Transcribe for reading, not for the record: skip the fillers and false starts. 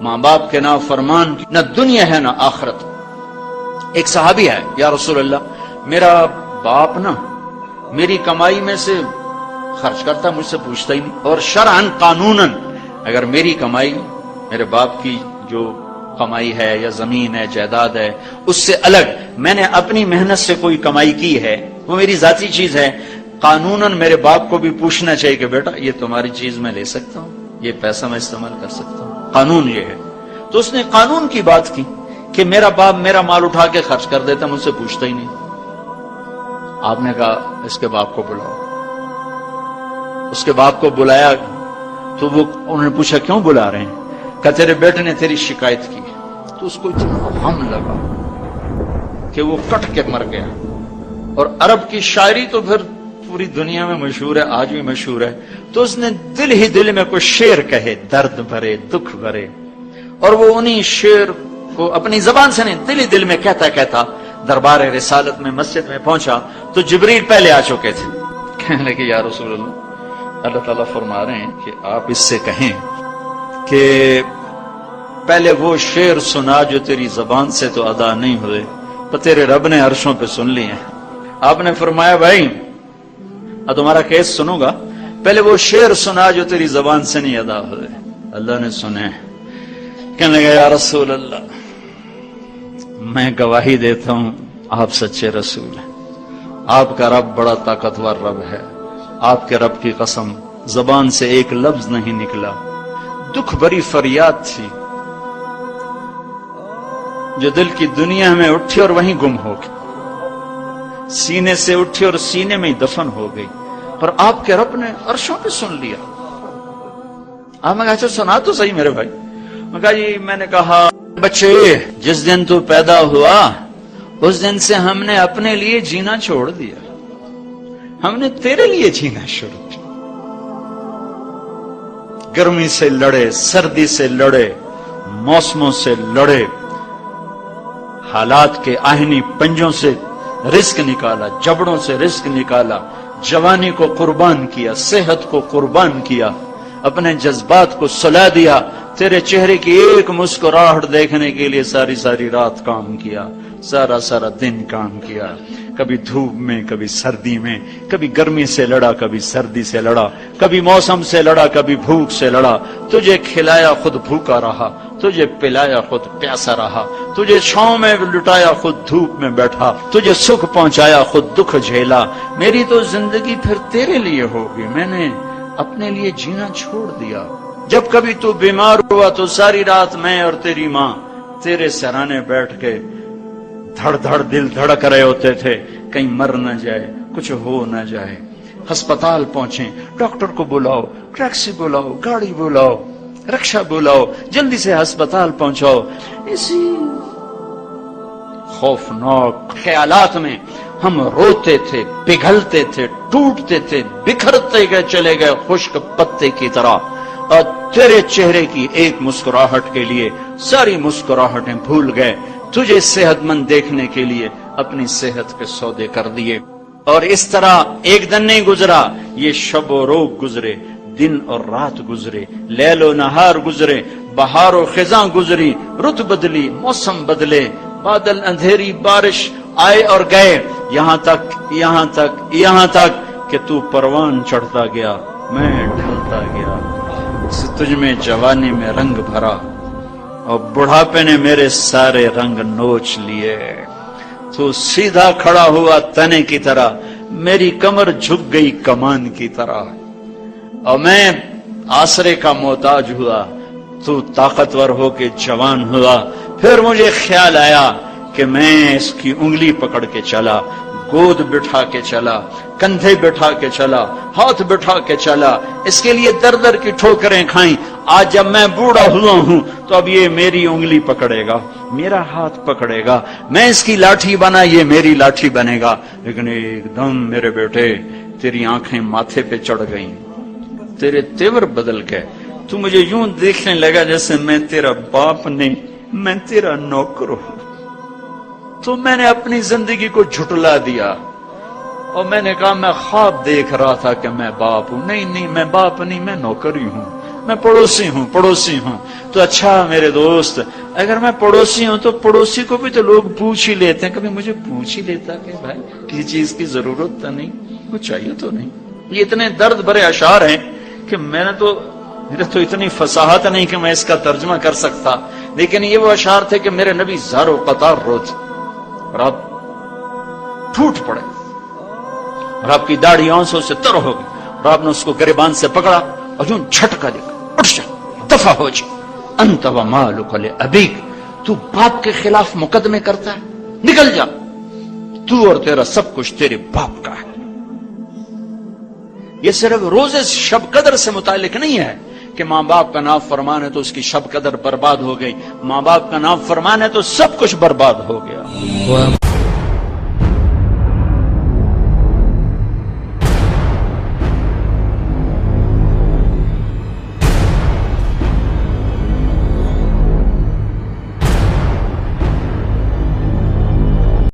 ماں باپ کے نافرمان کی نہ دنیا ہے نہ آخرت۔ ایک صحابی ہے، یا رسول اللہ میرا باپ نا میری کمائی میں سے خرچ کرتا، مجھ سے پوچھتا ہی نہیں، اور شرعاً قانوناً اگر میری کمائی میرے باپ کی جو کمائی ہے یا زمین ہے جائیداد ہے اس سے الگ میں نے اپنی محنت سے کوئی کمائی کی ہے، وہ میری ذاتی چیز ہے، قانوناً میرے باپ کو بھی پوچھنا چاہیے کہ بیٹا یہ تمہاری چیز میں لے سکتا ہوں، یہ پیسہ میں استعمال کر سکتا ہوں، قانون یہ ہے۔ تو اس نے قانون کی بات کی کہ میرا باپ میرا مال اٹھا کے خرچ کر دیتا، مجھ سے پوچھتا ہی نہیں۔ آپ نے کہا اس کے باپ کو بلاؤ۔ اس کے باپ کو بلایا تو وہ انہوں نے پوچھا کیوں بلا رہے ہیں؟ کہ تیرے بیٹے نے تیری شکایت کی۔ تو اس کو اتنا غم لگا کہ وہ کٹ کے مر گیا۔ اور عرب کی شاعری تو پھر پوری دنیا میں مشہور ہے، آج بھی مشہور ہے۔ تو اس نے دل ہی دل میں کوئی شعر کہے، درد بھرے دکھ بھرے، اور وہ انہی شعر کو اپنی زبان سے نہیں دل ہی دل میں کہتا کہتا دربار رسالت میں مسجد میں پہنچا تو جبریل پہلے آ چکے تھے۔ کہنے لگے یا رسول اللہ اللہ تعالیٰ فرما رہے ہیں کہ آپ اس سے کہیں کہ پہلے وہ شعر سنا جو تیری زبان سے تو ادا نہیں ہوئے، تو تیرے رب نے عرشوں پہ سن لیے ہیں۔ آپ نے فرمایا بھائی اب تمہارا کیس سنوں گا، پہلے وہ شعر سنا جو تیری زبان سے نہیں ادا ہوئے۔ اللہ نے سنے۔ کہنے لگا یا رسول اللہ میں گواہی دیتا ہوں آپ سچے رسول ہیں، آپ کا رب بڑا طاقتور رب ہے، آپ کے رب کی قسم زبان سے ایک لفظ نہیں نکلا، دکھ بھری فریاد تھی جو دل کی دنیا میں اٹھی اور وہیں گم ہو گئی، سینے سے اٹھی اور سینے میں ہی دفن ہو گئی، پر آپ کے رب نے عرشوں پہ سن لیا۔ آپ نے کہا اچھا سنا تو صحیح میرے بھائی۔ میں کہا جی میں نے کہا بچے جس دن تو پیدا ہوا اس دن سے ہم نے اپنے لیے جینا چھوڑ دیا، ہم نے تیرے لیے جینا شروع کیا۔ گرمی سے لڑے، سردی سے لڑے، موسموں سے لڑے، حالات کے آہنی پنجوں سے رزق نکالا، جبڑوں سے رزق نکالا، جوانی کو قربان کیا، صحت کو قربان کیا، اپنے جذبات کو سلا دیا، تیرے چہرے کی ایک مسکراہٹ دیکھنے کے لیے ساری ساری رات کام کیا، سارا سارا دن کام کیا، کبھی دھوپ میں کبھی سردی میں، کبھی گرمی سے لڑا کبھی سردی سے لڑا، کبھی موسم سے لڑا کبھی بھوک سے لڑا، تجھے کھلایا خود بھوکا رہا، تجھے پلایا خود پیاسا رہا، تجھے چھاؤں میں لٹایا خود دھوپ میں بیٹھا، تجھے سکھ پہنچایا خود دکھ جھیلا۔ میری تو زندگی پھر تیرے لیے ہوگی، میں نے اپنے لیے جینا چھوڑ دیا۔ جب کبھی تو بیمار ہوا تو ساری رات میں اور تیری ماں تیرے سرانے بیٹھ کے دھڑ دھڑ دل دھڑک رہے ہوتے تھے، کہیں مر نہ جائے، کچھ ہو نہ جائے۔ ہسپتال پہنچے، ڈاکٹر کو بلاؤ، ٹیکسی بلاؤ، گاڑی بلاؤ، رکشہ بلاؤ، جلدی سے ہسپتال پہنچاؤ۔ اسی خوفناک خیالات میں ہم روتے تھے، پگھلتے تھے، ٹوٹتے تھے، بکھرتے گئے چلے گئے خشک پتے کی طرح، اور تیرے چہرے کی ایک مسکراہٹ کے لیے ساری مسکراہٹیں بھول گئے، تجھے صحت مند دیکھنے کے لیے اپنی صحت کے سودے کر دیے۔ اور اس طرح ایک دن نہیں گزرا، یہ شب و روز گزرے، دن اور رات گزرے، لیل و نہار گزرے، بہار و خزاں گزری، رت بدلی، موسم بدلے، بادل اندھیری بارش آئے اور گئے، یہاں تک کہ تو پروان چڑھتا گیا، میں ڈھلتا گیا، تجھ میں جوانی میں رنگ بھرا اور بڑھاپے نے میرے سارے رنگ نوچ لیے۔ تو سیدھا کھڑا ہوا تنے کی طرح، میری کمر جھک گئی کمان کی طرح، اور میں آسرے کا محتاج ہوا، تو طاقتور ہو کے جوان ہوا۔ پھر مجھے خیال آیا کہ میں اس کی انگلی پکڑ کے چلا، گود بٹھا کے چلا، کندھے بٹھا کے چلا، ہاتھ بٹھا کے چلا، اس کے لیے در در کی ٹھوکریں کھائیں۔ آج جب میں بوڑھا ہوا ہوں تو اب یہ میری انگلی پکڑے گا، میرا ہاتھ پکڑے گا، میں اس کی لاٹھی بنا، یہ میری لاٹھی بنے گا۔ لیکن ایک دم میرے بیٹے تیری آنکھیں ماتھے پہ چڑھ گئیں، تیرے تیور بدل گئے، تو مجھے یوں دیکھنے لگا جیسے میں تیرا باپ نہیں، میں تیرا نوکر ہوں۔ تو میں نے اپنی زندگی کو جھٹلا دیا اور میں نے کہا میں خواب دیکھ رہا تھا کہ میں باپ ہوں۔ نہیں میں باپ نہیں، میں نوکر ہی ہوں۔ میں پڑوسی ہوں. تو اچھا میرے دوست، اگر میں پڑوسی ہوں تو پڑوسی کو بھی تو لوگ پوچھ ہی لیتے ہیں. کبھی مجھے پوچھ ہی لیتا کہ بھائی کسی چیز کی ضرورت تو نہیں، کچھ چاہیے تو نہیں. یہ اتنے درد بھرے اشعار ہیں کہ میرے تو اتنی فصاحت نہیں کہ میں اس کا ترجمہ کر سکتا، لیکن یہ وہ اشعار تھے کہ میرے نبی زار و قطار روتے اور آپ ٹوٹ پڑے اور آپ کی داڑھی آنسوں سے تر ہو گئی اور آپ نے اس کو گریبان سے پکڑا اور یوں جھٹکا دے کر اٹھ جا، دفع ہو جا. انت و مالک لابیک، تو باپ کے خلاف مقدمے کرتا ہے، نکل جا، تو اور تیرا سب کچھ تیرے باپ کا ہے. یہ صرف روزے شب قدر سے متعلق نہیں ہے کہ ماں باپ کا نافرمان ہے تو اس کی شب قدر برباد ہو گئی. ماں باپ کا نافرمان ہے تو سب کچھ برباد ہو گیا.